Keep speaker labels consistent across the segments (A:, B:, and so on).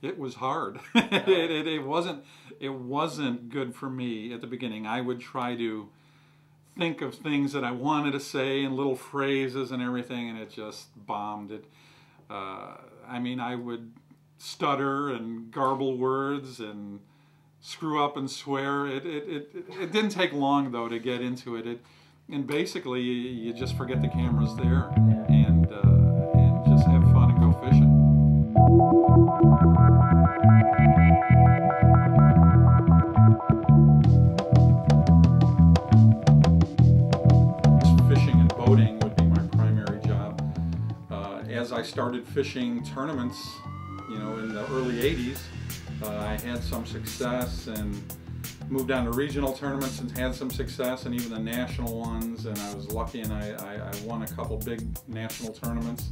A: it was hard. It wasn't good for me at the beginning. I would try to think of things that I wanted to say and little phrases and everything, and it just bombed. I mean, I would stutter and garble words and screw up and swear. It didn't take long though to get into it. And basically you just forget the camera's there and just have fun and go fishing. Fishing and boating would be my primary job. As I started fishing tournaments, you know, in the early 80s, I had some success and moved on to regional tournaments and had some success, and even the national ones, and I was lucky and I won a couple big national tournaments.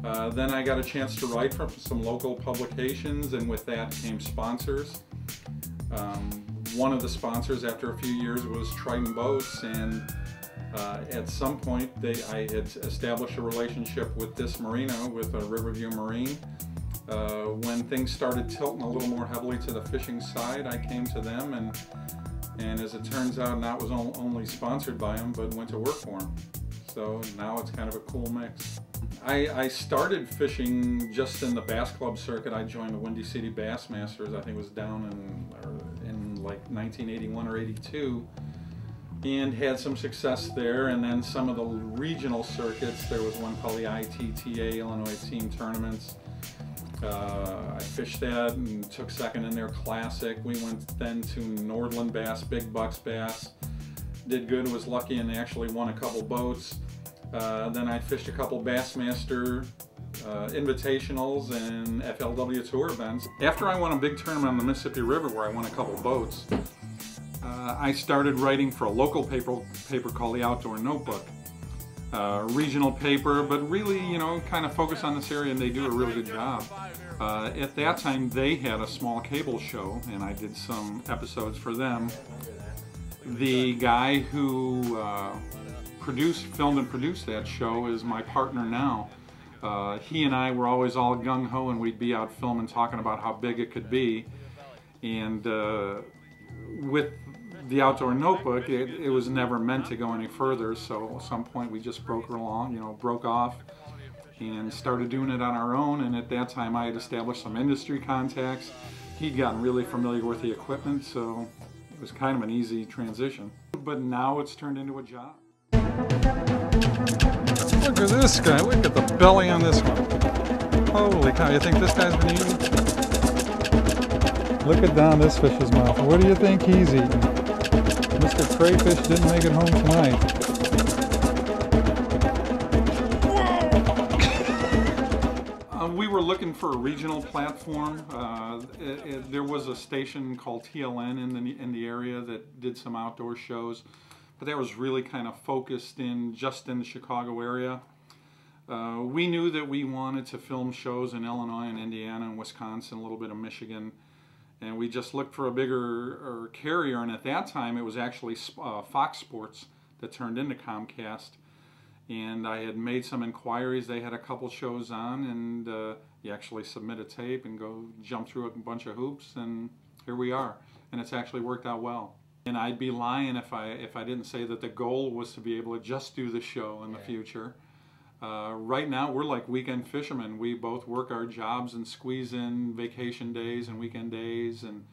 A: Then I got a chance to write for some local publications, and with that came sponsors. One of the sponsors after a few years was Triton Boats, and at some point I had established a relationship with this marina, with Riverview Marine. When things started tilting a little more heavily to the fishing side, I came to them, and as it turns out, not was only sponsored by them, but went to work for them. So now it's kind of a cool mix. I started fishing just in the bass club circuit. I joined the Windy City Bassmasters. I think it was down in like 1981 or 82, and had some success there. And then some of the regional circuits, there was one called the ITTA, Illinois Team Tournaments. I fished that and took second in their classic. We went then to Nordland Bass, Big Bucks Bass. Did good, was lucky, and actually won a couple boats. Then I fished a couple Bassmaster invitationals and FLW Tour events. After I won a big tournament on the Mississippi River where I won a couple boats, I started writing for a local paper called the Outdoor Notebook. Regional paper, but really, you know, kind of focus on this area, and they do a really good job. At that time, they had a small cable show, and I did some episodes for them. The guy who filmed and produced that show is my partner now. He and I were always all gung-ho, and we'd be out filming, talking about how big it could be. And with the Outdoor Notebook, it was never meant to go any further, so at some point we just broke off and started doing it on our own. And at that time I had established some industry contacts. He'd gotten really familiar with the equipment, so it was kind of an easy transition. But now it's turned into a job. Look at this guy, look at the belly on this one. Holy cow, you think this guy's been eating? Look at down this fish's mouth. What do you think he's eating? Mr. Crayfish didn't make it home tonight. We were looking for a regional platform. There was a station called TLN in the area that did some outdoor shows, but that was really kind of focused just in the Chicago area. We knew that we wanted to film shows in Illinois and Indiana and Wisconsin, a little bit of Michigan. And we just looked for a bigger carrier, and at that time it was actually Fox Sports that turned into Comcast. And I had made some inquiries. They had a couple shows on, and you actually submit a tape and go jump through a bunch of hoops, and here we are. And it's actually worked out well. And I'd be lying if I didn't say that the goal was to be able to just do the show in the future. Right now, we're like weekend fishermen. We both work our jobs and squeeze in vacation days and weekend days and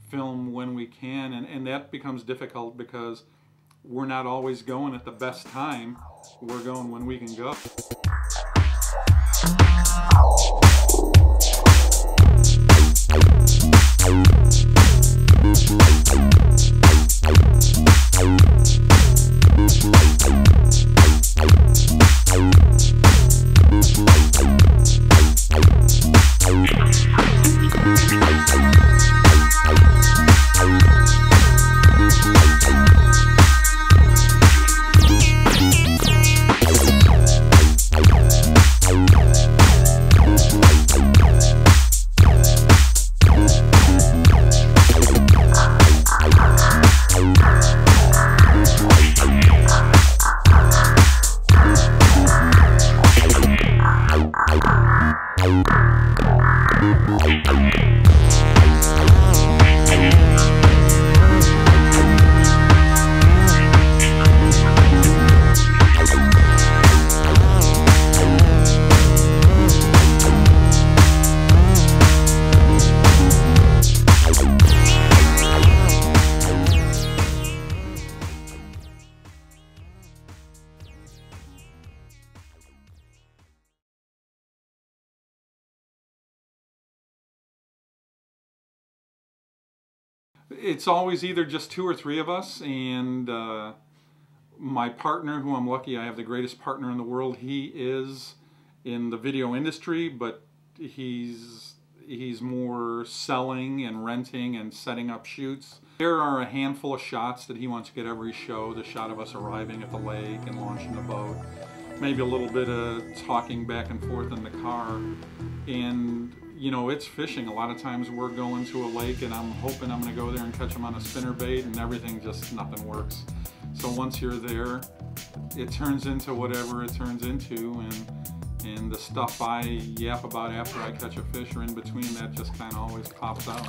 A: film when we can, and that becomes difficult because we're not always going at the best time. We're going when we can go. It's always either just 2 or 3 of us, and my partner, who I'm lucky I have the greatest partner in the world, he is in the video industry, but he's more selling and renting and setting up shoots. There are a handful of shots that he wants to get every show. The shot of us arriving at the lake and launching the boat. Maybe a little bit of talking back and forth in the car. And you know, it's fishing. A lot of times we're going to a lake and I'm hoping I'm going to go there and catch them on a spinnerbait, and everything just, nothing works. So once you're there, it turns into whatever it turns into, and the stuff I yap about after I catch a fish or in between, that just kind of always pops out.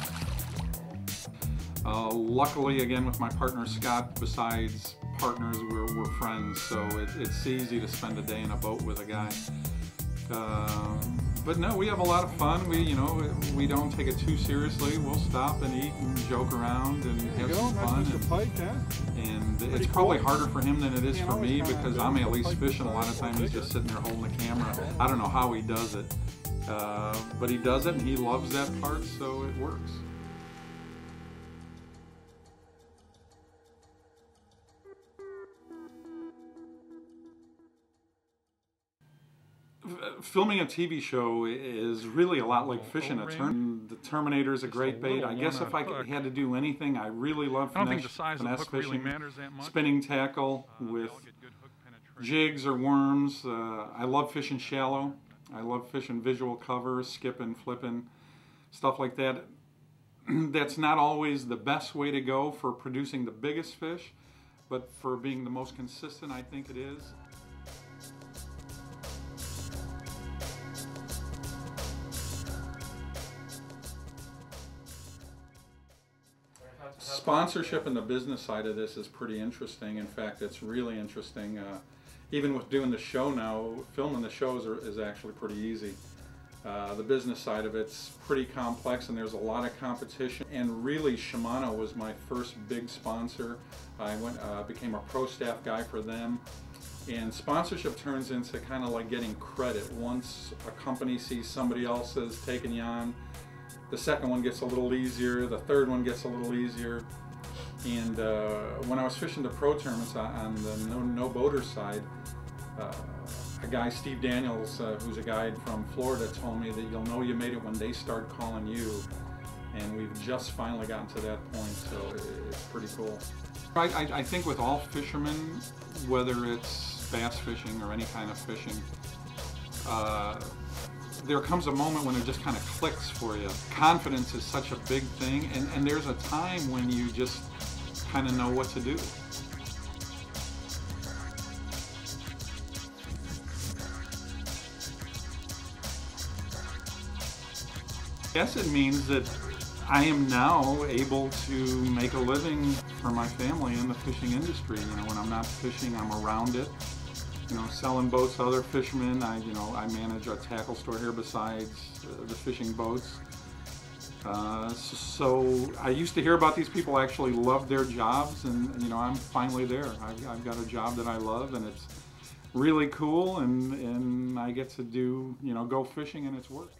A: Luckily, again, with my partner Scott, besides partners, we're friends, so it's easy to spend a day in a boat with a guy. But no, we have a lot of fun. We don't take it too seriously. We'll stop and eat and joke around and have some fun. And it's probably harder for him than it is for me, because I'm at least fishing. A lot of times he's just sitting there holding the camera. I don't know how he does it, but he does it and he loves that part, so it works. Filming a TV show is really a lot like fishing a tournament. The Terminator is a great bait. I guess if I had to do anything, I really love finesse fishing, spinning tackle with jigs or worms. I love fishing shallow. I love fishing visual cover, skipping, flipping, stuff like that. That's not always the best way to go for producing the biggest fish, but for being the most consistent, I think it is. Sponsorship and the business side of this is pretty interesting. In fact, it's really interesting. Even with doing the show now, filming the shows is actually pretty easy. The business side of it's pretty complex, and there's a lot of competition. And really, Shimano was my first big sponsor. I became a pro staff guy for them. And sponsorship turns into kind of like getting credit. Once a company sees somebody else has taken you on, the second one gets a little easier, the third one gets a little easier. And when I was fishing the pro tournaments on the no boater side, a guy, Steve Daniels, who's a guide from Florida, told me that you'll know you made it when they start calling you. And we've just finally gotten to that point, so it's pretty cool. I think with all fishermen, whether it's bass fishing or any kind of fishing, there comes a moment when it just kind of clicks for you. Confidence is such a big thing, and there's a time when you just kind of know what to do. I guess it means that I am now able to make a living for my family in the fishing industry. You know, when I'm not fishing, I'm around it. You know, selling boats to other fishermen. I manage a tackle store here besides the fishing boats. So I used to hear about these people actually love their jobs, and I'm finally there. I've got a job that I love, and it's really cool, and I get to do go fishing, and it's work.